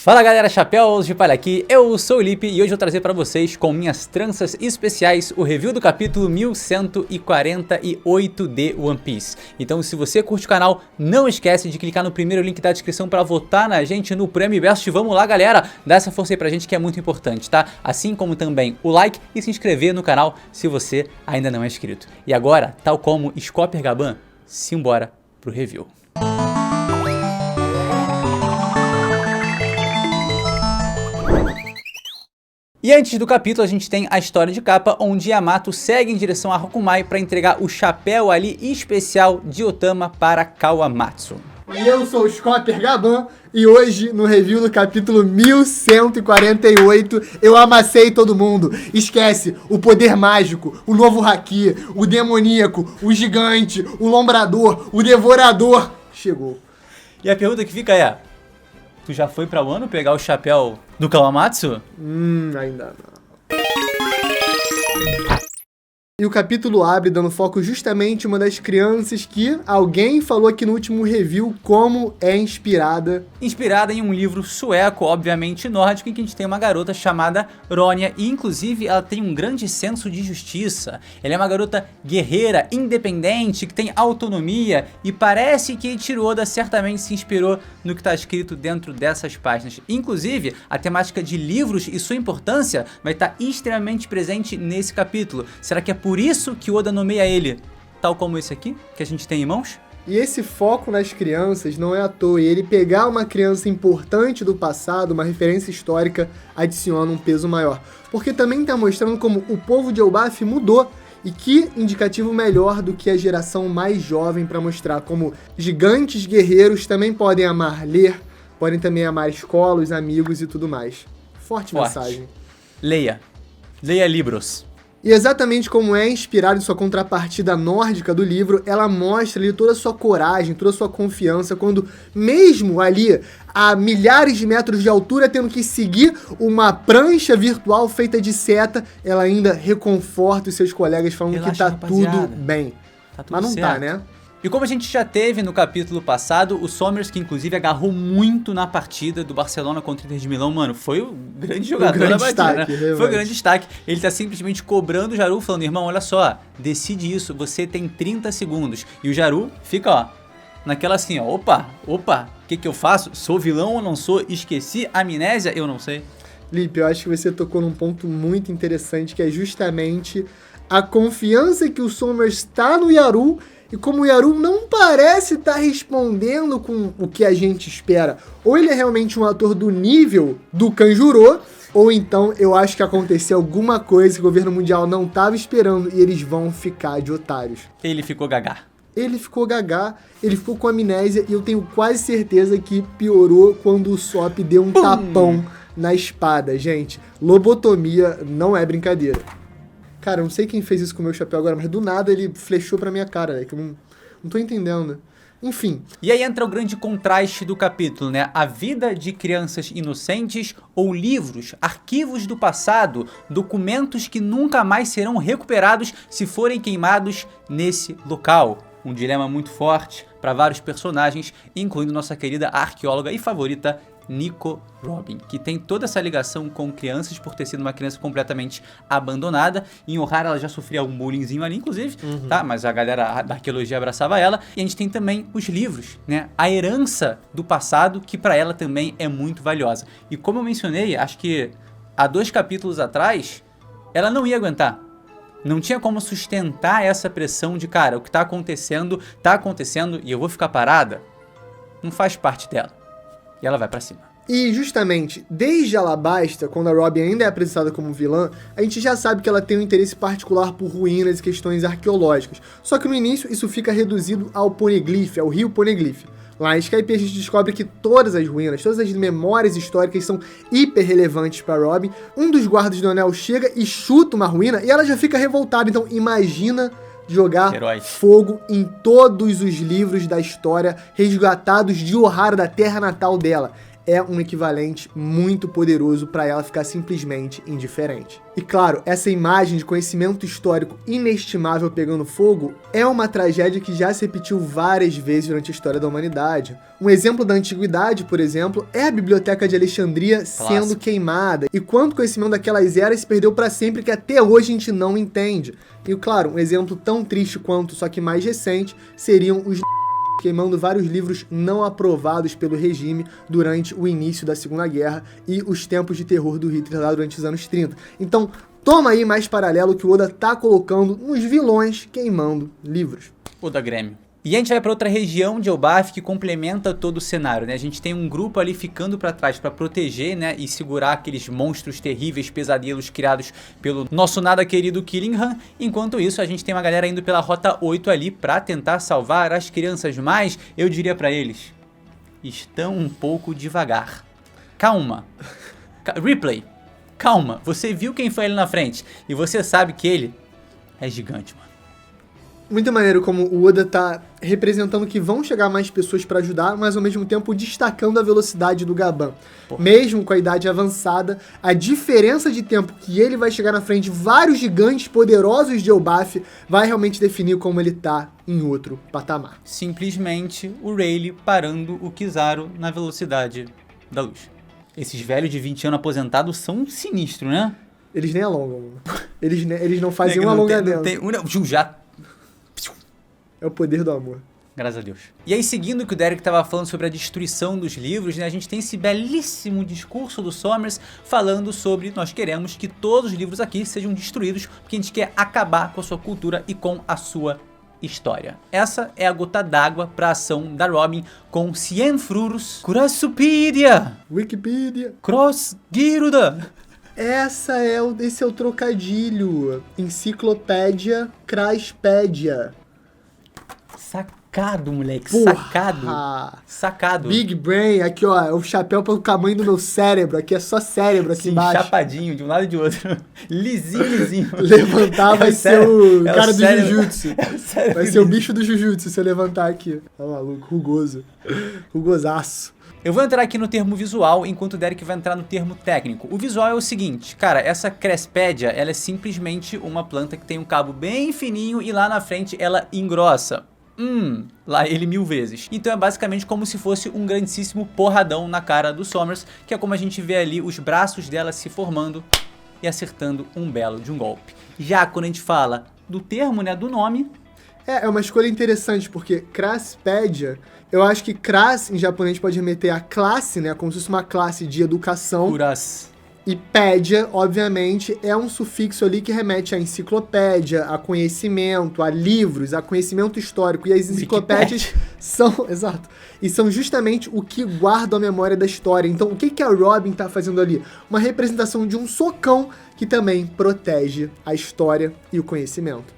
Fala galera, Chapéus de Palha aqui, eu sou o Lipe e hoje vou trazer para vocês com minhas tranças especiais o review do capítulo 1148 de One Piece. Então se você curte o canal, não esquece de clicar no primeiro link da descrição para votar na gente no Prêmio Best. Vamos lá galera, dá essa força aí pra gente que é muito importante, tá? Assim como também o like e se inscrever no canal se você ainda não é inscrito. E agora, tal como Scopper Gaban, simbora pro review. E antes do capítulo a gente tem a história de capa, onde Yamato segue em direção a Hakumai para entregar o chapéu ali especial de Otama para Kawamatsu. E eu sou o Scopper Gaban e hoje no review do capítulo 1148 eu amassei todo mundo. Esquece o poder mágico, o novo haki, o demoníaco, o gigante, o lombrador, o devorador. Chegou. E a pergunta que fica é: tu já foi pra Wano pegar o chapéu do Kawamatsu? Ainda não. E o capítulo abre dando foco justamente em uma das crianças que alguém falou aqui no último review como é inspirada. Inspirada em um livro sueco, obviamente nórdico, em que a gente tem uma garota chamada Ronja. E inclusive ela tem um grande senso de justiça. Ela é uma garota guerreira, independente, que tem autonomia. E parece que Eiichiro Oda certamente se inspirou no que está escrito dentro dessas páginas. Inclusive, a temática de livros e sua importância vai estar extremamente presente nesse capítulo. Será que é por isso que Oda nomeia ele tal como esse aqui, que a gente tem em mãos? E esse foco nas crianças não é à toa, e ele pegar uma criança importante do passado, uma referência histórica, adiciona um peso maior. Porque também está mostrando como o povo de Elbaf mudou, e que indicativo melhor do que a geração mais jovem para mostrar como gigantes guerreiros também podem amar ler, podem também amar escola, os amigos e tudo mais. Forte mensagem. Leia livros. E exatamente como é inspirado em sua contrapartida nórdica do livro, ela mostra ali toda a sua coragem, toda a sua confiança, quando mesmo ali a milhares de metros de altura, tendo que seguir uma prancha virtual feita de seta, ela ainda reconforta os seus colegas falando Relaxa, que tá rapaziada. tudo bem. Tá tudo Mas não certo. tá, né? E como a gente já teve no capítulo passado, o Sommers, que inclusive agarrou muito na partida do Barcelona contra o Inter de Milão, mano, foi o grande jogador da partida, né? Foi o grande destaque. Ele tá simplesmente cobrando o Jaru, falando: irmão, olha só, decide isso, você tem 30 segundos. E o Jaru fica, ó, naquela assim, ó, opa, o que eu faço? Sou vilão ou não sou? Esqueci amnésia? Eu não sei. Lipe, eu acho que você tocou num ponto muito interessante, que é justamente a confiança que o Sommers tá no Yaru. E como o Yaru não parece estar respondendo com o que a gente espera, ou ele é realmente um ator do nível do Kanjuro, ou então eu acho que aconteceu alguma coisa que o governo mundial não estava esperando e eles vão ficar de otários. Ele ficou gagá. Ele ficou gagá, ele ficou com amnésia e eu tenho quase certeza que piorou quando o Sop deu um tapão na espada, gente. Lobotomia não é brincadeira. Cara, eu não sei quem fez isso com o meu chapéu agora, mas do nada ele flechou pra minha cara, né? Que eu não tô entendendo. Enfim. E aí entra o grande contraste do capítulo, né? A vida de crianças inocentes ou livros, arquivos do passado, documentos que nunca mais serão recuperados se forem queimados nesse local. Um dilema muito forte para vários personagens, incluindo nossa querida arqueóloga e favorita Nico Robin, que tem toda essa ligação com crianças por ter sido uma criança completamente abandonada. Em Ohara ela já sofria um bullyingzinho ali, inclusive, tá? Mas a galera da arqueologia abraçava ela. E a gente tem também os livros, né? A herança do passado, que para ela também é muito valiosa. E como eu mencionei, acho que há 2 capítulos atrás, ela não ia aguentar. Não tinha como sustentar essa pressão de, cara, o que tá acontecendo e eu vou ficar parada. Não faz parte dela. E ela vai pra cima. E justamente, desde Alabasta, quando a Robin ainda é apresentada como vilã, a gente já sabe que ela tem um interesse particular por ruínas e questões arqueológicas. Só que no início isso fica reduzido ao Poneglyph, ao rio Poneglyph. Lá em Skype a gente descobre que todas as ruínas, todas as memórias históricas são hiper relevantes para Robin. Um dos guardas do anel chega e chuta uma ruína e ela já fica revoltada. Então imagina jogar fogo em todos os livros da história resgatados de Ohara, da terra natal dela. é um equivalente muito poderoso para ela ficar simplesmente indiferente. E claro, essa imagem de conhecimento histórico inestimável pegando fogo é uma tragédia que já se repetiu várias vezes durante a história da humanidade. Um exemplo da antiguidade, por exemplo, é a Biblioteca de Alexandria sendo queimada. E quanto conhecimento daquelas eras se perdeu para sempre que até hoje a gente não entende. E claro, um exemplo tão triste quanto, só que mais recente, seriam os queimando vários livros não aprovados pelo regime durante o início da Segunda Guerra e os tempos de terror do Hitler lá durante os anos 30. Então, toma aí mais paralelo que o Oda tá colocando nos vilões queimando livros. Oda Grêmio. E a gente vai para outra região de Elbaf que complementa todo o cenário, né? A gente tem um grupo ali ficando para trás para proteger, né, e segurar aqueles monstros terríveis, pesadelos criados pelo nosso nada querido Killingham. Enquanto isso, a gente tem uma galera indo pela Rota 8 ali para tentar salvar as crianças, mas eu diria para eles, estão um pouco devagar. Calma. Ripley, calma. Você viu quem foi ali na frente e você sabe que ele é gigante, mano. Muito maneiro como o Oda tá representando que vão chegar mais pessoas pra ajudar, mas ao mesmo tempo destacando a velocidade do Gaban. Mesmo com a idade avançada, a diferença de tempo que ele vai chegar na frente de vários gigantes poderosos de Elbaf vai realmente definir como ele tá em outro patamar. Simplesmente o Rayleigh parando o Kizaru na velocidade da luz. Esses velhos de 20 anos aposentados são sinistros, né? Eles nem alongam, mano. Eles não fazem um alongamento. Já. É o poder do amor. Graças a Deus. E aí, seguindo o que o Derek estava falando sobre a destruição dos livros, né, a gente tem esse belíssimo discurso do Somers falando sobre nós queremos que todos os livros aqui sejam destruídos porque a gente quer acabar com a sua cultura e com a sua história. Essa é a gota d'água para a ação da Robin com Cienfuros Kurasupedia Wikipedia Cross Giruda. Esse é o trocadilho. Enciclopédia Craspédia. Sacado, moleque. Porra. Sacado. Big Brain, aqui ó, é o chapéu pro tamanho do meu cérebro. Aqui é só cérebro aqui embaixo. Chapadinho, de um lado e de outro. Lisinho. Levantar vai ser o cara do Jujutsu. Vai ser o bicho do Jujutsu se eu levantar aqui. Tá maluco, rugoso. Rugosaço. Eu vou entrar aqui no termo visual, enquanto o Derek vai entrar no termo técnico. O visual é o seguinte, cara, essa Crespédia, ela é simplesmente uma planta que tem um cabo bem fininho e lá na frente ela engrossa. Lá ele 1000 vezes. Então é basicamente como se fosse um grandíssimo porradão na cara do Somers, que é como a gente vê ali os braços dela se formando e acertando um belo de um golpe. Já quando a gente fala do termo, né, do nome... É uma escolha interessante, porque Craspédia, eu acho que Cras em japonês pode remeter a classe, né, como se fosse uma classe de educação. Curas. E pédia, obviamente, é um sufixo ali que remete à enciclopédia, a conhecimento, a livros, a conhecimento histórico. E as enciclopédias são, exato, e são justamente o que guarda a memória da história. Então, o que a Robin tá fazendo ali? Uma representação de um socão que também protege a história e o conhecimento.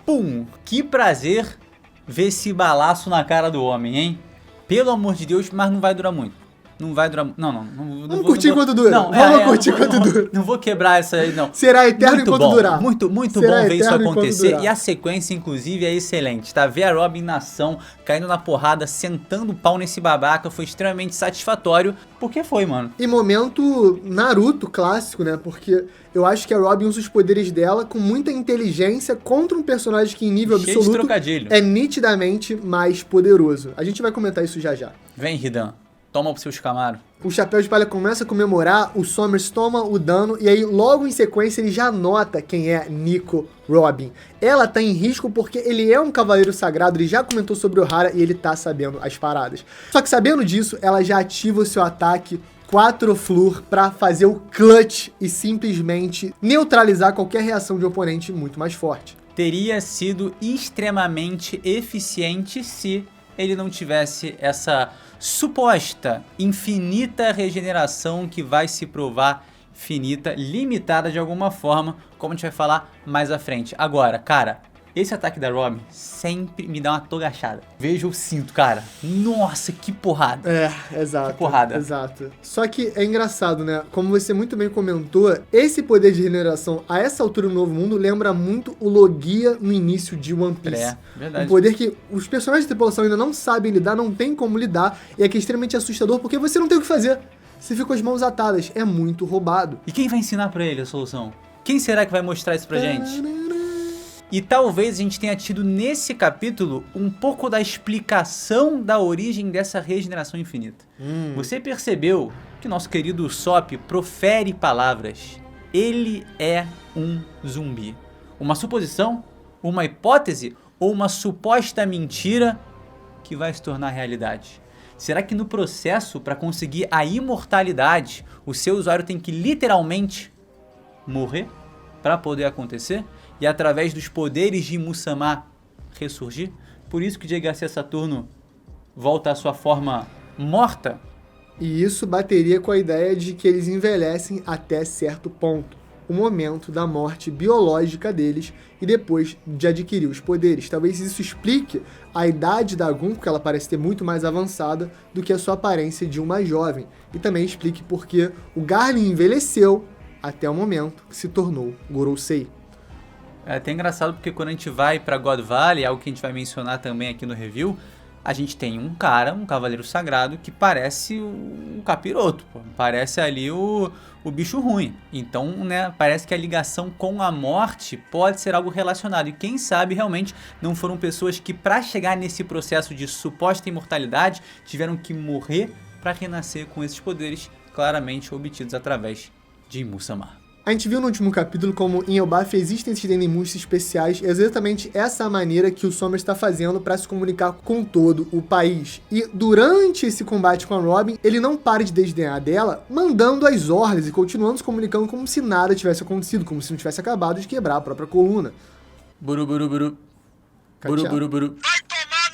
Pum! Que prazer ver esse balaço na cara do homem, hein? Pelo amor de Deus, mas não vai durar muito. Não vai durar... Não. Vamos curtir enquanto dura. Vamos curtir enquanto dura. Não vou quebrar essa aí, não. Será eterno enquanto durar. Muito bom ver isso acontecer. E a sequência, inclusive, é excelente, tá? Ver a Robin na ação, caindo na porrada, sentando o pau nesse babaca, foi extremamente satisfatório. Porque foi, mano. E momento Naruto clássico, né? Porque eu acho que a Robin usa os poderes dela com muita inteligência contra um personagem que em nível cheio absoluto de trocadilho. É nitidamente mais poderoso. A gente vai comentar isso já. Vem, Hidan. Toma pro seu Shikamaru. O Chapéu de Palha começa a comemorar, o Somers toma o dano e aí logo em sequência ele já nota quem é Nico Robin. Ela tá em risco porque ele é um cavaleiro sagrado, ele já comentou sobre o Ohara e ele tá sabendo as paradas. Só que sabendo disso, ela já ativa o seu ataque 4 Flur pra fazer o clutch e simplesmente neutralizar qualquer reação de oponente muito mais forte. Teria sido extremamente eficiente se ele não tivesse essa suposta infinita regeneração que vai se provar finita, limitada de alguma forma, como a gente vai falar mais à frente. Agora, cara, Esse ataque da Robin sempre me dá uma togachada. Vejo, eu sinto, cara. Nossa, que porrada. Exato. Que porrada. Exato. Só que é engraçado, né? Como você muito bem comentou, esse poder de regeneração a essa altura no Novo Mundo lembra muito o Logia no início de One Piece. Verdade. Um poder que os personagens de tripulação ainda não sabem lidar, não tem como lidar, e é que é extremamente assustador porque você não tem o que fazer. Você fica com as mãos atadas. É muito roubado. E quem vai ensinar pra ele a solução? Quem será que vai mostrar isso pra gente? E talvez a gente tenha tido nesse capítulo um pouco da explicação da origem dessa regeneração infinita. Você percebeu que nosso querido Usopp profere palavras. Ele é um zumbi. Uma suposição, uma hipótese ou uma suposta mentira que vai se tornar realidade? Será que no processo, para conseguir a imortalidade, o seu usuário tem que literalmente morrer para poder acontecer? E através dos poderes de Muzama ressurgir? Por isso que Jay Garcia Saturno volta à sua forma morta? E isso bateria com a ideia de que eles envelhecem até certo ponto. O momento da morte biológica deles e depois de adquirir os poderes. Talvez isso explique a idade da Gun, porque ela parece ter muito mais avançada do que a sua aparência de uma jovem. E também explique porque o Garlin envelheceu até o momento que se tornou Gorosei. É até engraçado porque quando a gente vai pra God Valley, algo que a gente vai mencionar também aqui no review, a gente tem um cara, um cavaleiro sagrado, que parece um capiroto, pô. Parece ali o bicho ruim. Então, né, parece que a ligação com a morte pode ser algo relacionado. E quem sabe realmente não foram pessoas que, pra chegar nesse processo de suposta imortalidade, tiveram que morrer pra renascer com esses poderes claramente obtidos através de Muzama. A gente viu no último capítulo como em Elbaf existem esses Dendemushs especiais, é exatamente essa a maneira que o Somers está fazendo para se comunicar com todo o país. E durante esse combate com a Robin, ele não para de desdenhar dela, mandando as ordens e continuando se comunicando como se nada tivesse acontecido, como se não tivesse acabado de quebrar a própria coluna. Buru, buru, buru. Buru, buru, buru.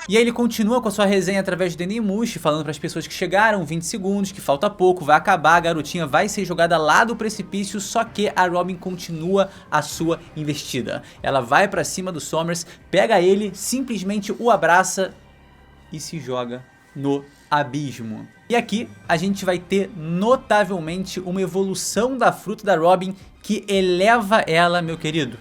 E aí ele continua com a sua resenha através do Dendemushi, falando para as pessoas que chegaram, 20 segundos, que falta pouco, vai acabar, a garotinha vai ser jogada lá do precipício, só que a Robin continua a sua investida. Ela vai para cima do Somers, pega ele, simplesmente o abraça e se joga no abismo. E aqui a gente vai ter notavelmente uma evolução da fruta da Robin que eleva ela, meu querido,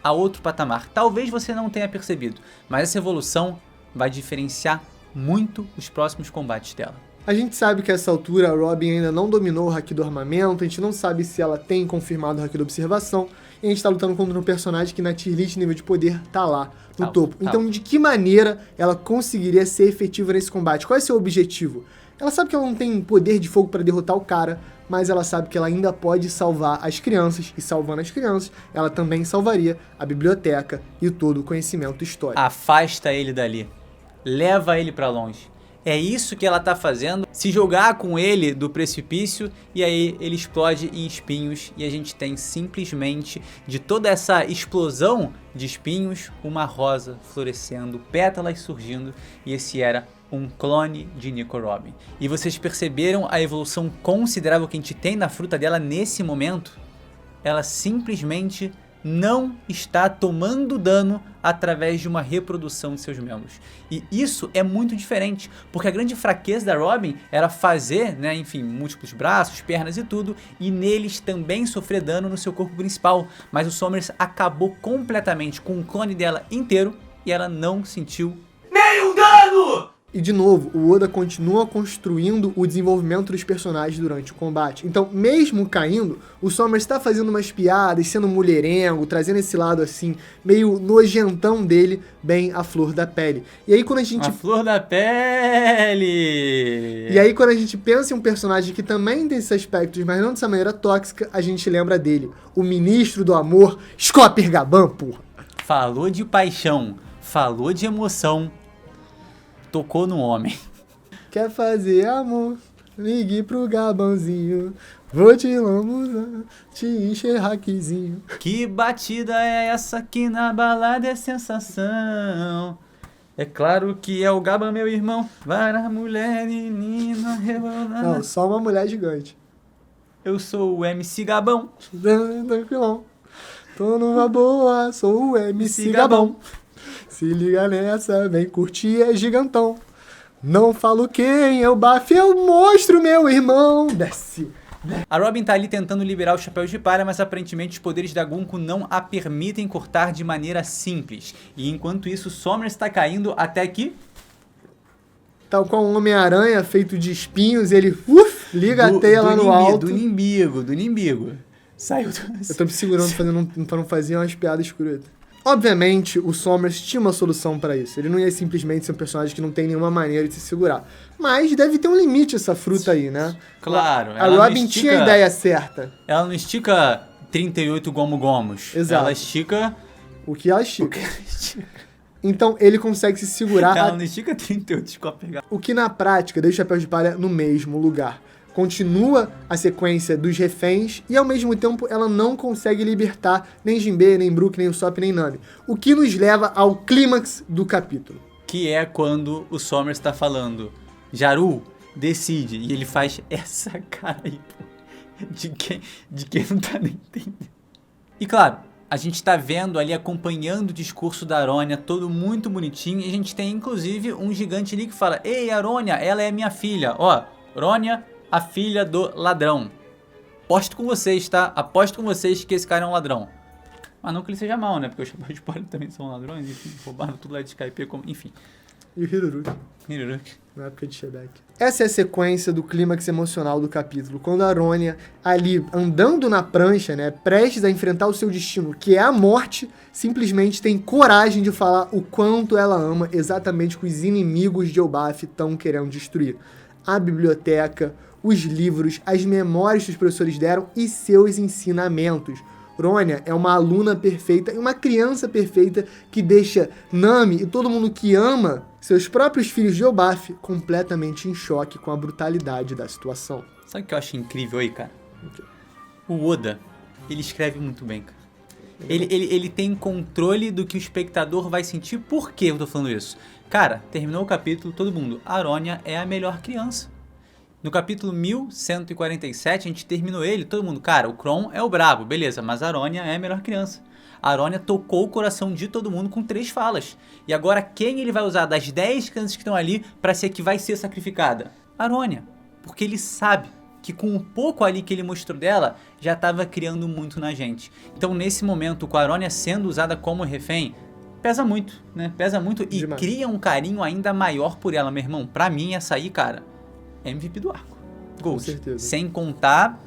a outro patamar. Talvez você não tenha percebido, mas essa evolução vai diferenciar muito os próximos combates dela. A gente sabe que a essa altura a Robin ainda não dominou o Haki do armamento, a gente não sabe se ela tem confirmado o Haki da observação, e a gente tá lutando contra um personagem que na tier list nível de poder tá lá no topo. Então de que maneira ela conseguiria ser efetiva nesse combate? Qual é o seu objetivo? Ela sabe que ela não tem poder de fogo para derrotar o cara, mas ela sabe que ela ainda pode salvar as crianças, e salvando as crianças, ela também salvaria a biblioteca e todo o conhecimento histórico. Afasta ele dali. Leva ele pra longe. É isso que ela tá fazendo, se jogar com ele do precipício e aí ele explode em espinhos e a gente tem simplesmente de toda essa explosão de espinhos uma rosa florescendo, pétalas surgindo e esse era um clone de Nico Robin. E vocês perceberam a evolução considerável que a gente tem na fruta dela nesse momento? Ela simplesmente não está tomando dano através de uma reprodução de seus membros. E isso é muito diferente, porque a grande fraqueza da Robin era fazer, né, enfim, múltiplos braços, pernas e tudo, e neles também sofrer dano no seu corpo principal. Mas o Somers acabou completamente com o clone dela inteiro e ela não sentiu nenhum dano! E de novo, o Oda continua construindo o desenvolvimento dos personagens durante o combate. Então, mesmo caindo, o Somers está fazendo umas piadas, sendo mulherengo, trazendo esse lado assim, meio nojentão dele, bem à flor da pele. E aí quando a gente... A flor da pele! E aí quando a gente pensa em um personagem que também tem esses aspectos, mas não dessa maneira tóxica, a gente lembra dele. O ministro do amor, Scopper Gaban, porra! Falou de paixão, falou de emoção. Tocou no homem. Quer fazer amor? Ligue pro Gabanzinho. Vou te lambuzar, te encher hackzinho. Que batida é essa que na balada é sensação? É claro que é o Gaban, meu irmão. Para mulher e menina rebolada. Não, só uma mulher gigante. Eu sou o MC Gabão. Tranquilão. Tô numa boa, sou o MC Gabão. Se liga nessa, vem curtir, é gigantão. Não falo quem é o Baf, eu mostro meu irmão. Desce. A Robin tá ali tentando liberar os chapéus de palha, mas aparentemente os poderes da Gunko não a permitem cortar de maneira simples. E enquanto isso, Somers está caindo até aqui. Tal qual um Homem-Aranha feito de espinhos, ele liga a teia lá no alto. Do nimbigo. Saiu do... Eu tô me segurando pra não fazer umas piadas escrotas. Obviamente, o Somers tinha uma solução pra isso. Ele não ia simplesmente ser um personagem que não tem nenhuma maneira de se segurar. Mas deve ter um limite essa fruta aí, né? Claro. A Robin tinha a ideia certa. Ela não estica 38 gomos. Exato. Ela estica... O que ela estica. Então, ele consegue se segurar... Ela não estica 38 de copa. O que, na prática, deixa o Chapéu de Palha no mesmo lugar. Continua a sequência dos reféns e, ao mesmo tempo, ela não consegue libertar nem Jinbe, nem Brook, nem Usopp, nem Nami. O que nos leva ao clímax do capítulo. Que é quando o Somers tá falando, Jaru, decide. E ele faz essa cara aí, pô, de quem não tá nem entendendo. E claro, a gente tá vendo ali, acompanhando o discurso da Aronia, todo muito bonitinho. E a gente tem, inclusive, um gigante ali que fala, ei, Aronia, ela é minha filha. Ó, Aronia... a filha do ladrão. Aposto com vocês, tá? Aposto com vocês que esse cara é um ladrão. Mas não que ele seja mau, né? Porque os chapéus de palha também são ladrões. Enfim, roubaram tudo lá de Skype, enfim. E o Hiruruki. Na época de Shebek. Essa é a sequência do clímax emocional do capítulo. Quando a Aronia, ali, andando na prancha, né? Prestes a enfrentar o seu destino, que é a morte, simplesmente tem coragem de falar o quanto ela ama exatamente o que os inimigos de Elbaf estão querendo destruir. A biblioteca, os livros, as memórias que os professores deram e seus ensinamentos. Ronya é uma aluna perfeita e uma criança perfeita que deixa Nami e todo mundo que ama seus próprios filhos de Elbaf completamente em choque com a brutalidade da situação. Sabe o que eu acho incrível aí, cara? O Oda, ele escreve muito bem, cara. Ele tem controle do que o espectador vai sentir. Por que eu tô falando isso? Cara, terminou o capítulo, todo mundo, a Aronia é a melhor criança. No capítulo 1147, a gente terminou ele, todo mundo, cara, o Kron é o brabo, beleza, mas a Aronia é a melhor criança. A Aronia tocou o coração de todo mundo com 3 falas. E agora quem ele vai usar das 10 crianças que estão ali pra ser que vai ser sacrificada? A Aronia. Porque ele sabe que com o pouco ali que ele mostrou dela, já estava criando muito na gente. Então nesse momento, com a Aronia sendo usada como refém, pesa muito, né? Pesa muito e demais. Cria um carinho ainda maior por ela, meu irmão. Pra mim, essa aí, cara, é MVP do arco. Gold. Com certeza. Sem contar...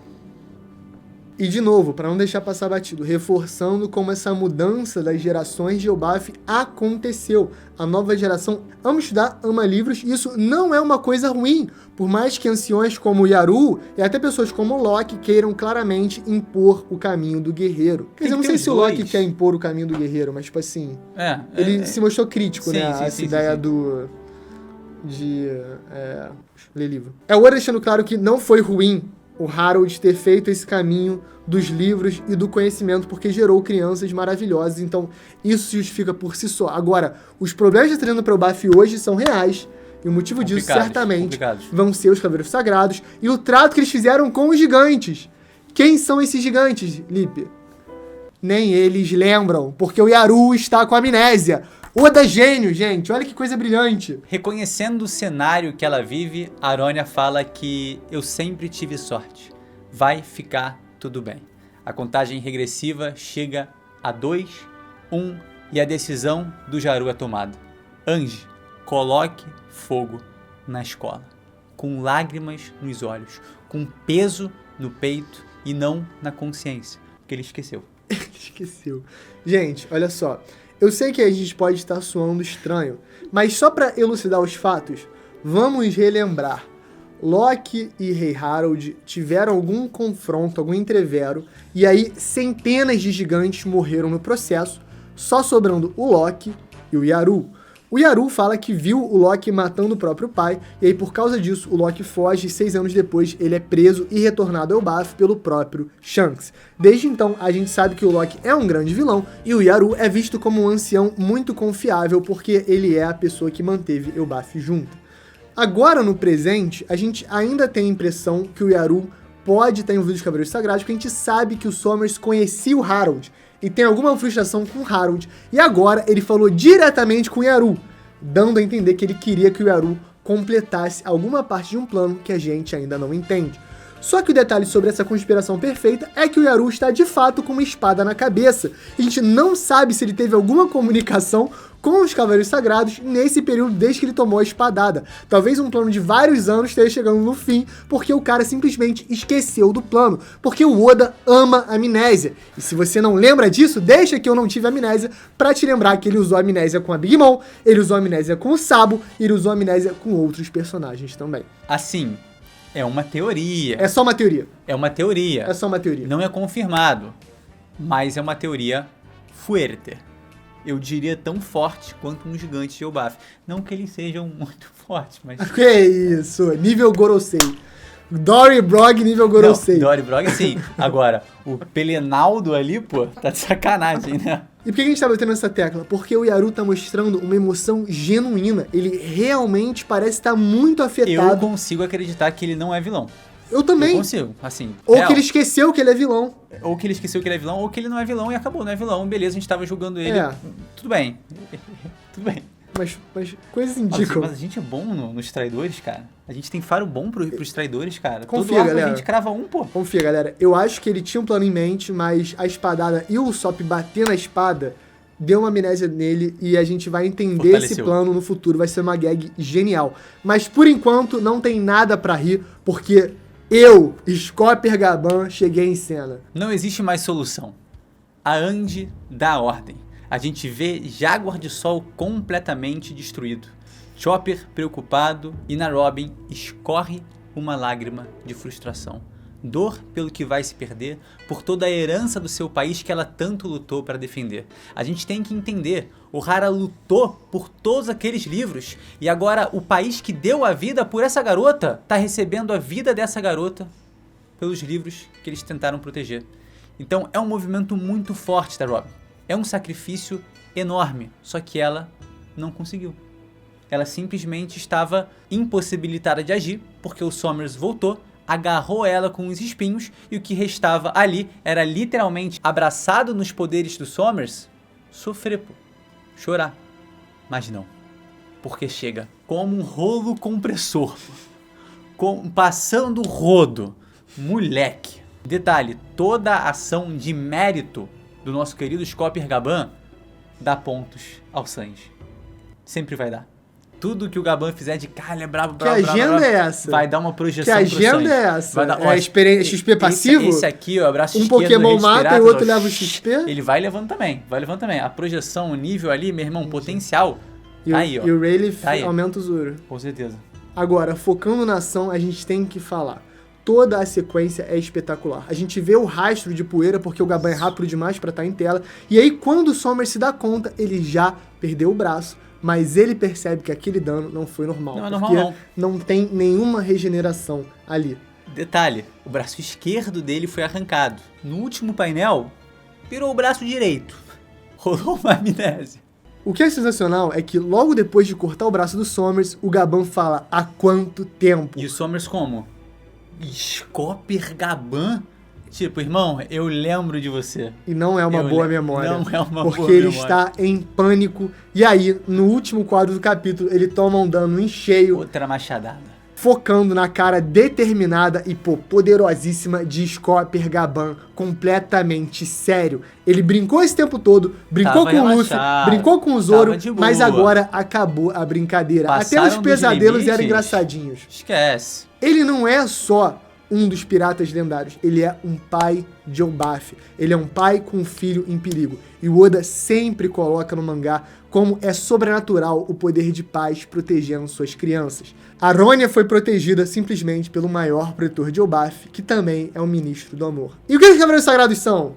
E de novo, para não deixar passar batido, reforçando como essa mudança das gerações de Elbaf aconteceu. A nova geração ama estudar, ama livros, e isso não é uma coisa ruim, por mais que anciões como Yaru e até pessoas como Loki queiram claramente impor o caminho do guerreiro. Quer dizer, eu não sei se o Loki quer impor o caminho do guerreiro, mas tipo assim, ele se mostrou crítico, né, a essa ideia de ler livro. É o Oda deixando claro que não foi ruim o Harold ter feito esse caminho dos livros e do conhecimento, porque gerou crianças maravilhosas, então isso se justifica por si só. Agora, os problemas de trazendo para o Buffy hoje são reais, e o motivo disso, certamente, vão ser os Cavaleiros Sagrados e o trato que eles fizeram com os gigantes. Quem são esses gigantes, Lipe? Nem eles lembram, porque o Yaru está com amnésia. Oda gênio, gente, olha que coisa brilhante. Reconhecendo o cenário que ela vive, a Aronia fala que eu sempre tive sorte. Vai ficar tudo bem. A contagem regressiva chega a 2, 1 e a decisão do Jaru é tomada. Ange, coloque fogo na escola. Com lágrimas nos olhos, com peso no peito e não na consciência, porque ele esqueceu. Esqueceu. Gente, olha só. Eu sei que a gente pode estar soando estranho, mas só para elucidar os fatos, vamos relembrar. Loki e Rei Harold tiveram algum confronto, algum entrevero, e aí centenas de gigantes morreram no processo, só sobrando o Loki e o Yaru. O Yaru fala que viu o Loki matando o próprio pai, e aí por causa disso o Loki foge e 6 anos depois ele é preso e retornado ao Elbaf pelo próprio Shanks. Desde então a gente sabe que o Loki é um grande vilão e o Yaru é visto como um ancião muito confiável porque ele é a pessoa que manteve Elbaf junto. Agora no presente a gente ainda tem a impressão que o Yaru pode estar envolvido nos Cavaleiros Sagrados porque a gente sabe que o Somers conhecia o Harold. e tem alguma frustração com Harold, e agora ele falou diretamente com o Yaru, dando a entender que ele queria que o Yaru completasse alguma parte de um plano que a gente ainda não entende. Só que o detalhe sobre essa conspiração perfeita é que o Yaru está de fato com uma espada na cabeça. E a gente não sabe se ele teve alguma comunicação com os Cavaleiros Sagrados nesse período desde que ele tomou a espadada. Talvez um plano de vários anos esteja chegando no fim, porque o cara simplesmente esqueceu do plano. Porque o Oda ama amnésia. E se você não lembra disso, deixa que eu não tive amnésia pra te lembrar que ele usou amnésia com a Big Mom, ele usou amnésia com o Sabo, e ele usou amnésia com outros personagens também. Assim, é uma teoria. É só uma teoria. É uma teoria. É só uma teoria. Não é confirmado, mas é uma teoria fuerte. Eu diria tão forte quanto um gigante de Elbaf. Não que eles sejam muito fortes, mas... Que isso, nível Gorosei. Dory Brog nível Gorosei. Não, Dory Brog sim. Agora, o Pelenaldo ali, pô, tá de sacanagem, né? E por que a gente tá batendo nessa tecla? Porque o Yaru tá mostrando uma emoção genuína. Ele realmente parece estar muito afetado. Eu consigo acreditar que ele não é vilão. Eu também. Eu consigo, assim. Ou real. que ele esqueceu que ele é vilão. Ou que ele esqueceu que ele é vilão, ou que ele não é vilão e acabou, não é vilão. Beleza, a gente tava julgando ele. É. Tudo bem. Tudo bem. Mas coisas indicam. Mas a gente é bom nos traidores, cara. A gente tem faro bom pros traidores, cara. Confia, Todo arco galera. a gente crava um, pô. Confia, galera. Eu acho que ele tinha um plano em mente, mas a espadada e o Usopp bater na espada deu uma amnésia nele e a gente vai entender Fortaleceu. esse plano no futuro. Vai ser uma gag genial. Mas por enquanto não tem nada pra rir, porque eu, Scopper Gaban, cheguei em cena. Não existe mais solução. A Andy dá a ordem. A gente vê Jaguar de Sol completamente destruído. Chopper preocupado e na Robin escorre uma lágrima de frustração. Dor pelo que vai se perder, por toda a herança do seu país que ela tanto lutou para defender. A gente tem que entender, o Hara lutou por todos aqueles livros e agora o país que deu a vida por essa garota está recebendo a vida dessa garota pelos livros que eles tentaram proteger. Então é um movimento muito forte da Robin. É um sacrifício enorme, só que ela não conseguiu. Ela simplesmente estava impossibilitada de agir, porque o Sommers voltou, agarrou ela com os espinhos e o que restava ali era literalmente, abraçado nos poderes do Sommers, sofrer, pô, chorar. Mas não, porque chega como um rolo compressor, passando rodo, moleque. Detalhe, toda a ação de mérito do nosso querido Scopper Gaban dá pontos ao Sanji. Sempre vai dar. Tudo que o Gaban fizer de cara, ele é brabo, Que agenda é essa? vai dar uma projeção Que pro Sanji. agenda é essa? Vai dar, É XP passivo? Esse aqui, ó, abraço Um esquerdo, Pokémon Redes mata e Piratas, o outro ó, leva o XP? Ele vai levando também, A projeção, o nível ali, meu irmão, potencial, E, tá o- aí, ó. e o Rayleigh Tá aí. aumenta o Zoro. Com certeza. Agora, focando na ação, a gente tem que falar. Toda a sequência é espetacular. A gente vê o rastro de poeira porque o Gaban é rápido demais pra estar em tela. E aí, quando o Sommers se dá conta, ele já perdeu o braço. Mas ele percebe que aquele dano não foi normal. Não é porque normal, não tem nenhuma regeneração ali. Detalhe, o braço esquerdo dele foi arrancado. No último painel, virou o braço direito. Rolou uma amnésia. O que é sensacional é que logo depois de cortar o braço do Sommers, o Gaban fala há quanto tempo? E o Sommers como? Scopper Gaban? Tipo, irmão, eu lembro de você. E não é uma Eu boa lembro. memória. Não é uma porque boa ele memória. está em pânico. E aí, no último quadro do capítulo, ele toma um dano em cheio, Outra machadada. focando na cara determinada e poderosíssima de Scopper Gaban, completamente sério. Ele brincou esse tempo todo, brincou Tava com o Luffy, relaxado, brincou com o Zoro, tava de boa. mas agora acabou a brincadeira. Passaram Até os dos pesadelos eram limites. engraçadinhos. Esquece. Ele não é só um dos piratas lendários, ele é um pai de Elbaf. Ele é um pai com um filho em perigo. E o Oda sempre coloca no mangá como é sobrenatural o poder de pais protegendo suas crianças. A Rônia foi protegida simplesmente pelo maior protetor de Elbaf, que também é o ministro do amor. E o que os Cavaleiros Sagrados são?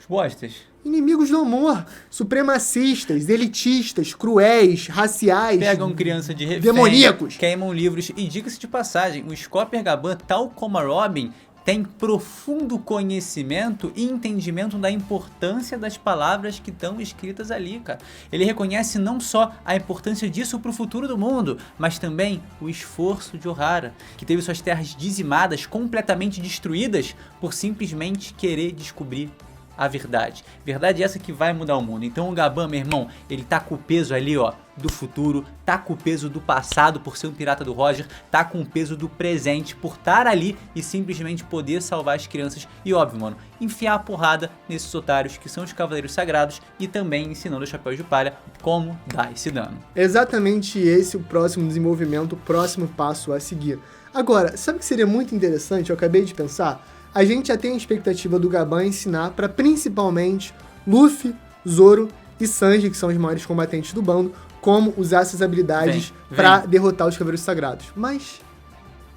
Os bostas. Inimigos do amor, supremacistas, elitistas, cruéis, raciais. Pegam criança de refém, Demoníacos. queimam livros. E diga-se de passagem, o Scopper Gaban, tal como a Robin, tem profundo conhecimento e entendimento da importância das palavras que estão escritas ali, cara. Ele reconhece não só a importância disso para o futuro do mundo, mas também o esforço de Ohara, que teve suas terras dizimadas, completamente destruídas, por simplesmente querer descobrir a verdade. Verdade essa que vai mudar o mundo. Então o Gaban, meu irmão, ele tá com o peso ali, ó, do futuro, tá com o peso do passado por ser um pirata do Roger, tá com o peso do presente por estar ali e simplesmente poder salvar as crianças e, óbvio, mano, enfiar a porrada nesses otários que são os Cavaleiros Sagrados e também ensinando os Chapéus de Palha como dar esse dano. Exatamente esse o próximo desenvolvimento, o próximo passo a seguir. Agora, sabe o que seria muito interessante? Eu acabei de pensar. A gente já tem a expectativa do Gaban ensinar para principalmente Luffy, Zoro e Sanji, que são os maiores combatentes do bando, como usar essas habilidades para derrotar os Cavaleiros Sagrados. Mas,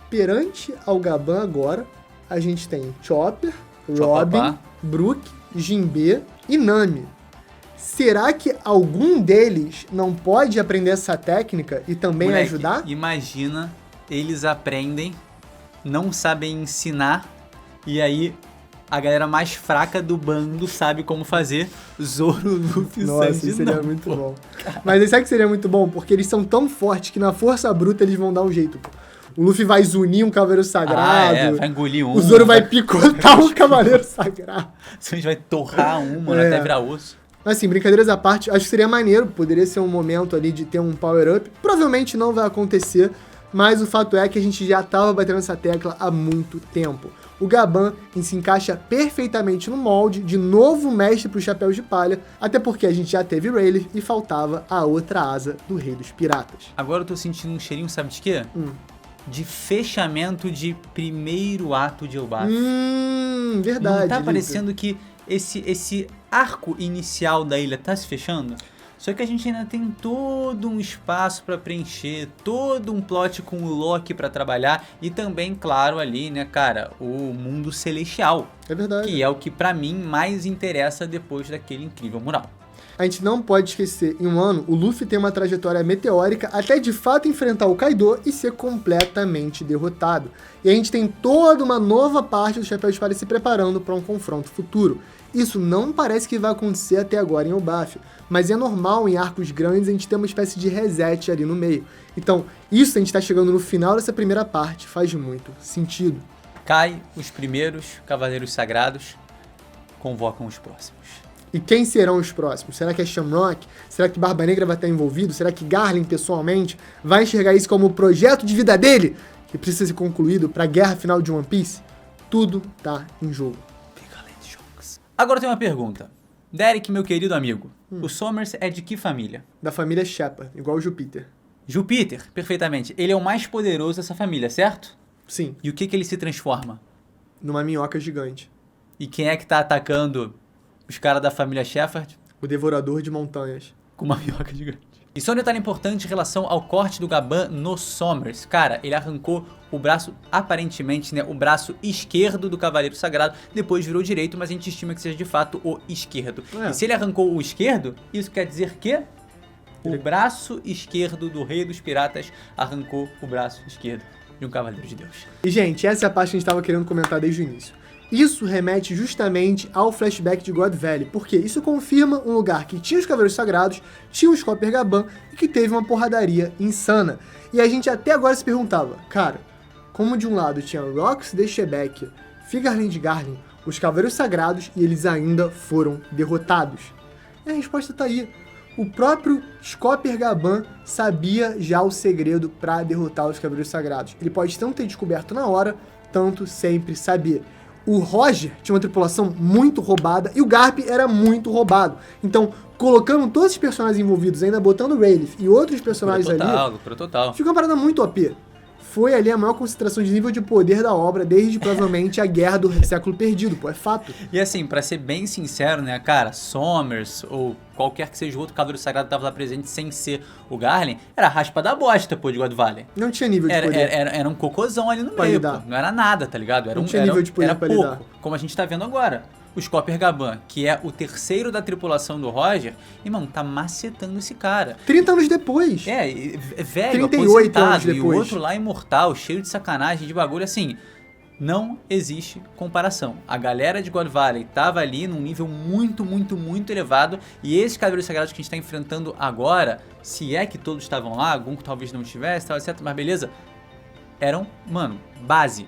perante ao Gaban agora, a gente tem Chopper, Robin, Brook, Jinbe e Nami. Será que algum deles não pode aprender essa técnica e também ajudar? Imagina, eles aprendem, não sabem ensinar, e aí a galera mais fraca do bando sabe como fazer. Zoro, Luffy e Sanji. Nossa, isso seria muito bom. Mas sabe que seria muito bom? Porque eles são tão fortes que na força bruta eles vão dar um jeito, pô. O Luffy vai zunir um Cavaleiro Sagrado. Vai engolir um. O Zoro vai picotar um Cavaleiro Sagrado. A gente vai torrar um, mano, até virar osso. Mas assim, brincadeiras à parte, acho que seria maneiro. Poderia ser um momento ali de ter um power-up. Provavelmente não vai acontecer, mas o fato é que a gente já tava batendo essa tecla há muito tempo. O Gaban se encaixa perfeitamente no molde de novo mestre para os Chapéus de Palha, até porque a gente já teve Rayleigh e faltava a outra asa do Rei dos Piratas. Agora eu tô sentindo um cheirinho, sabe de quê? De fechamento de primeiro ato de Elbaf. Verdade. Não tá parecendo que esse arco inicial da ilha tá se fechando? Só que a gente ainda tem todo um espaço pra preencher, todo um plot com o Loki pra trabalhar e também, claro, ali, né, cara, o mundo celestial. É verdade. Que é o que pra mim mais interessa depois daquele incrível mural. A gente não pode esquecer, em um ano, o Luffy tem uma trajetória meteórica até de fato enfrentar o Kaido e ser completamente derrotado. E a gente tem toda uma nova parte do Chapéu de Palha se preparando para um confronto futuro. Isso não parece que vai acontecer até agora em Elbaf, mas é normal em arcos grandes a gente ter uma espécie de reset ali no meio. Então, isso a gente está chegando no final dessa primeira parte, faz muito sentido. Cai os primeiros Cavaleiros Sagrados, convocam os próximos. E quem serão os próximos? Será que é Shamrock? Será que Barba Negra vai estar envolvido? Será que Garlin, pessoalmente, vai enxergar isso como o projeto de vida dele, que precisa ser concluído para a guerra final de One Piece? Tudo tá em jogo. Agora tem uma pergunta. Derek, meu querido amigo, o Sommers é de que família? Da família Shepard, igual o Júpiter. Júpiter, perfeitamente. Ele é o mais poderoso dessa família, certo? Sim. E o que ele se transforma? Numa minhoca gigante. E quem é que tá atacando os caras da família Shepard? O Devorador de Montanhas. Com uma minhoca gigante. E só um detalhe importante em relação ao corte do Gaban no Sommers. Cara, ele arrancou o braço, aparentemente, né, o braço esquerdo do Cavaleiro Sagrado, depois virou direito, mas a gente estima que seja de fato o esquerdo. E se ele arrancou o esquerdo, isso quer dizer que o braço esquerdo do Rei dos Piratas arrancou o braço esquerdo de um Cavaleiro de Deus. E, gente, essa é a parte que a gente estava querendo comentar desde o início. Isso remete justamente ao flashback de God Valley, porque isso confirma um lugar que tinha os Cavaleiros Sagrados, tinha os Copper Gaban e que teve uma porradaria insana. E a gente até agora se perguntava, cara, como de um lado tinha Rox de Shebeck, Figarland de Garlin, os Cavaleiros Sagrados e eles ainda foram derrotados? E a resposta tá aí. O próprio Scopper Gaban sabia já o segredo para derrotar os Cavaleiros Sagrados. Ele pode tanto ter descoberto na hora, tanto sempre saber. O Roger tinha uma tripulação muito roubada e o Garp era muito roubado. Então, colocando todos os personagens envolvidos, ainda botando Rayleigh e outros personagens ali, fica uma parada muito OP. Foi ali a maior concentração de nível de poder da obra desde provavelmente a Guerra do Século Perdido, pô, é fato. E assim, pra ser bem sincero, né, cara, Sommers ou qualquer que seja o outro Cavaleiro Sagrado que tava lá presente sem ser o Garlin, era raspa da bosta, pô, de God Valley. Não tinha nível de poder. Era um cocôzão ali no meio, pô. Não era nada, tá ligado? Não tinha nível de poder pra pouco, lidar. como a gente tá vendo agora. O Scopper Gaban, que é o terceiro da tripulação do Roger, irmão, tá macetando esse cara. 30 anos depois. Velho, 38 anos aposentado, depois. e o outro lá imortal, cheio de sacanagem, de bagulho, assim, não existe comparação. A galera de God Valley tava ali num nível muito, muito, muito elevado, e esses Cavaleiros Sagrados que a gente tá enfrentando agora, se é que todos estavam lá, algum que talvez não estivesse, tal, etc, mas beleza, eram, mano, base.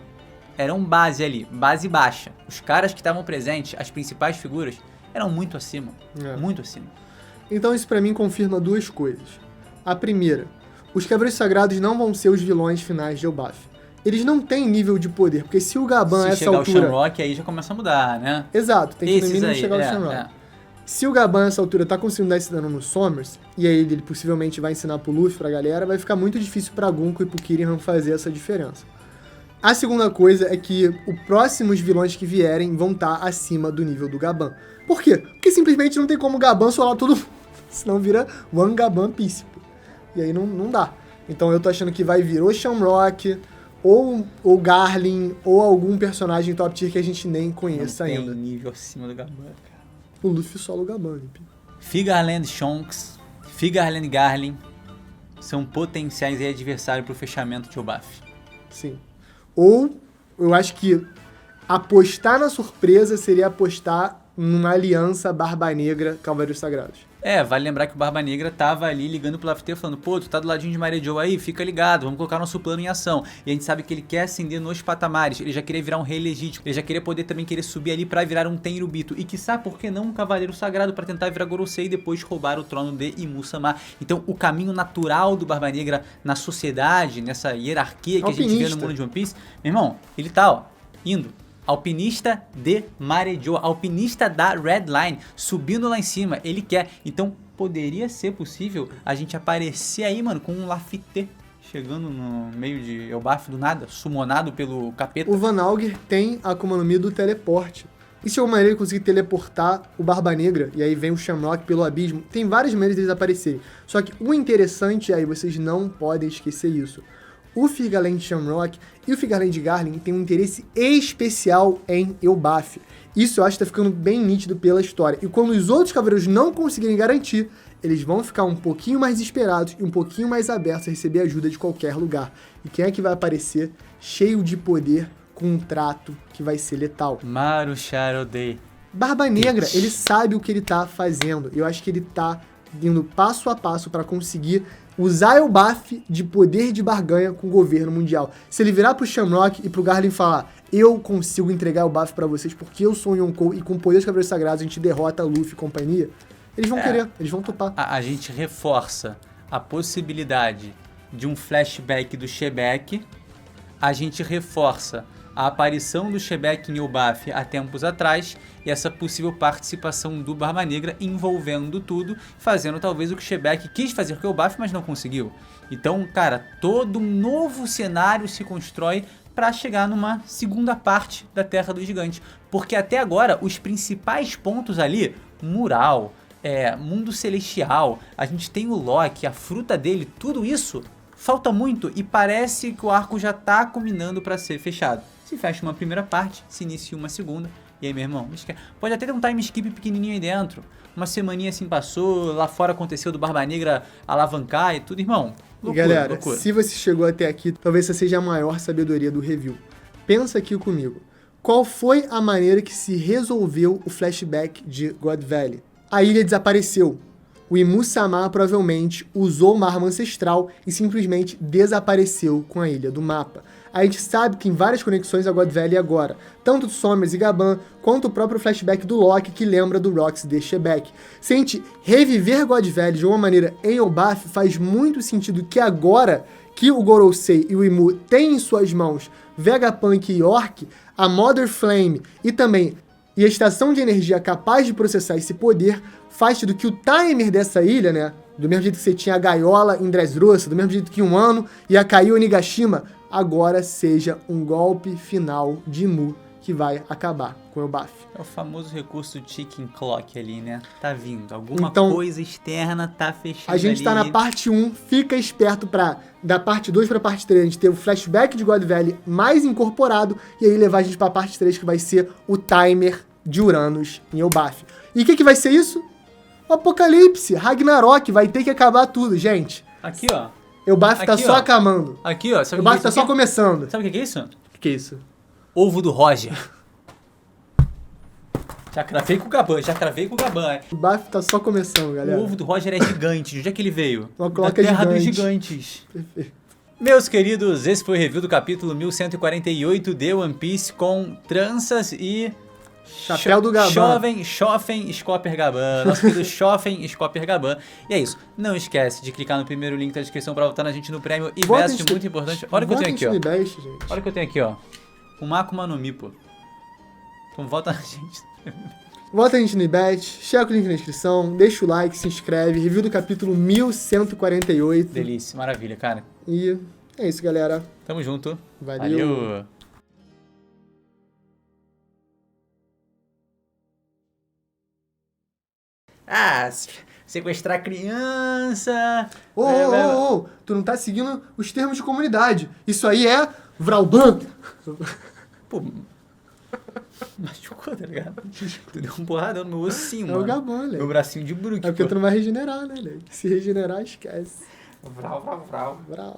eram base ali, base baixa. Os caras que estavam presentes, as principais figuras, eram muito acima. Muito acima. Então isso pra mim confirma duas coisas. A primeira, os Cavaleiros Sagrados não vão ser os vilões finais de Elbaf. Eles não têm nível de poder, porque se o Gaban a essa chegar altura... o Shamrock, aí já começa a mudar, né? Exato, tem que no mínimo chegar o é, Shamrock. é. Se o Gaban a essa altura tá conseguindo dar esse dano no Sommers, e aí ele possivelmente vai ensinar pro Luffy, pra galera, vai ficar muito difícil pra Gunko e pro Kirin fazer essa diferença. A segunda coisa é que os próximos vilões que vierem vão estar acima do nível do Gaban. Por quê? Porque simplesmente não tem como o Gaban solar todo mundo, senão vira One Gaban Pícico. E aí não dá. Então eu tô achando que vai vir o Shamrock, ou o Garlin, ou algum personagem top tier que a gente nem conheça não ainda. Tem nível acima do Gaban, cara. O Luffy solo o Gaban, Lipe. Figarland Shonks, Figarland Garlin são potenciais adversários pro fechamento de Elbaf. Sim. Ou, eu acho que apostar na surpresa seria apostar numa aliança Barba Negra Cavaleiros Sagrados. Vale lembrar que o Barba Negra tava ali ligando pro Lafter falando, pô, tu tá do ladinho de Mary Jo aí, fica ligado, vamos colocar nosso plano em ação. E a gente sabe que ele quer ascender nos patamares, ele já queria virar um rei legítimo, ele já queria poder também querer subir ali pra virar um Tenryubito. E quiçá, por que não um Cavaleiro Sagrado pra tentar virar Gorosei e depois roubar o trono de Imu-sama. Então o caminho natural do Barba Negra na sociedade, nessa hierarquia que a gente vê no mundo de One Piece, meu irmão, ele tá, ó, indo. Alpinista de Marejo, alpinista da Red Line, subindo lá em cima, ele quer. Então, poderia ser possível a gente aparecer aí, mano, com um Lafite chegando no meio de Elbaf do nada, summonado pelo capeta. O Van Auger tem a Akuma no Mi do teleporte. E se alguma maneira ele conseguir teleportar o Barba Negra, e aí vem o Shamrock pelo abismo, tem várias maneiras deles aparecerem. Só que o interessante aí, vocês não podem esquecer isso. O Figarland Shamrock e o Figarland Garlin têm um interesse especial em Elbaf. Isso eu acho que tá ficando bem nítido pela história. E quando os outros cavaleiros não conseguirem garantir, eles vão ficar um pouquinho mais desesperados e um pouquinho mais abertos a receber ajuda de qualquer lugar. E quem é que vai aparecer cheio de poder com um trato que vai ser letal? Maru Sharodei. Barba Negra, ele sabe o que ele tá fazendo. Eu acho que ele tá indo passo a passo para conseguir usar o buff de poder de barganha com o governo mundial. Se ele virar pro Shamrock e pro Garlin falar, eu consigo entregar o buff pra vocês porque eu sou o Yonkou e com o poder dos Cavaleiros Sagrados a gente derrota Luffy e companhia, eles vão querer, eles vão topar. A gente reforça a possibilidade de um flashback do Shebek, a gente reforça a aparição do Shebek em Elbaf há tempos atrás e essa possível participação do Barba Negra envolvendo tudo, fazendo talvez o que o Shebek quis fazer com o Elbaf, mas não conseguiu. Então, cara, todo um novo cenário se constrói para chegar numa segunda parte da Terra dos Gigantes. Porque até agora, os principais pontos ali, Mural, Mundo Celestial, a gente tem o Loki, a fruta dele, tudo isso falta muito e parece que o arco já tá culminando para ser fechado. Se fecha uma primeira parte, se inicia uma segunda, e aí, meu irmão, pode até ter um time skip pequenininho aí dentro, uma semaninha assim passou, lá fora aconteceu do Barba Negra alavancar e tudo, irmão. Loucura, galera, loucura. Se você chegou até aqui, talvez essa seja a maior sabedoria do review. Pensa aqui comigo. Qual foi a maneira que se resolveu o flashback de God Valley? A ilha desapareceu. O Imu-sama provavelmente usou uma arma ancestral e simplesmente desapareceu com a ilha do mapa. A gente sabe que tem várias conexões a God Valley agora, tanto do Sommers e Gaban, quanto o próprio flashback do Loki que lembra do Rox de Shebek. Se a gente reviver God Valley de uma maneira em Elbaf, faz muito sentido que agora que o Gorosei e o Imu têm em suas mãos Vegapunk e York, a Mother Flame e também a estação de energia capaz de processar esse poder, faz tudo que o timer dessa ilha, né, do mesmo jeito que você tinha a gaiola em Dressrosa, do mesmo jeito que um ano ia cair o Onigashima, agora seja um golpe final de Imu que vai acabar com o Elbaf. É o famoso recurso Ticking Clock ali, né? Tá vindo. Alguma Então, coisa externa tá fechando. A gente ali. tá na parte 1, fica esperto pra, da parte 2 pra parte 3, a gente ter o flashback de God Valley mais incorporado, e aí levar a gente pra parte 3, que vai ser o timer de Uranus em Elbaf. E o que vai ser isso? O Apocalipse, Ragnarok, vai ter que acabar tudo, gente. Aqui, ó. Elbaf tá Aqui, só ó. acabando. Aqui, ó. Sabe o Elbaf que tá é isso só aqui? começando. Sabe o que é isso? O que é isso? Ovo do Roger. Já cravei com o Gaban, Elbaf tá só começando, galera. O ovo do Roger é gigante. De onde é que ele veio? Uma da cloaca terra dos gigante. gigantes. Perfeito. Meus queridos, esse foi o review do capítulo 1148 de One Piece com tranças e... Chapéu do Gaban. Schoffen Skopper-Gaban. Nosso querido Schoffen Skopper-Gaban. E é isso. Não esquece de clicar no primeiro link da descrição pra votar na gente no prêmio Ibest, muito importante. Olha o que eu tenho aqui, ó. Ibest, gente. Olha o que eu tenho aqui, ó. O Akuma no Mi, pô. Então vota na gente. Vota a gente no Ibest, checa o link na descrição, deixa o like, se inscreve, review do capítulo 1148. Delícia, maravilha, cara. E é isso, galera. Tamo junto. Valeu. Ah, sequestrar criança. Tu não tá seguindo os termos de comunidade. Isso aí é Vralban. Pô, machucou, tá ligado? Tu deu uma porrada no meu ossinho, mano. É o Gaban, né? Meu bracinho de Brook. É porque tu não vai regenerar, né, né? Se regenerar, esquece. Vral. Vral.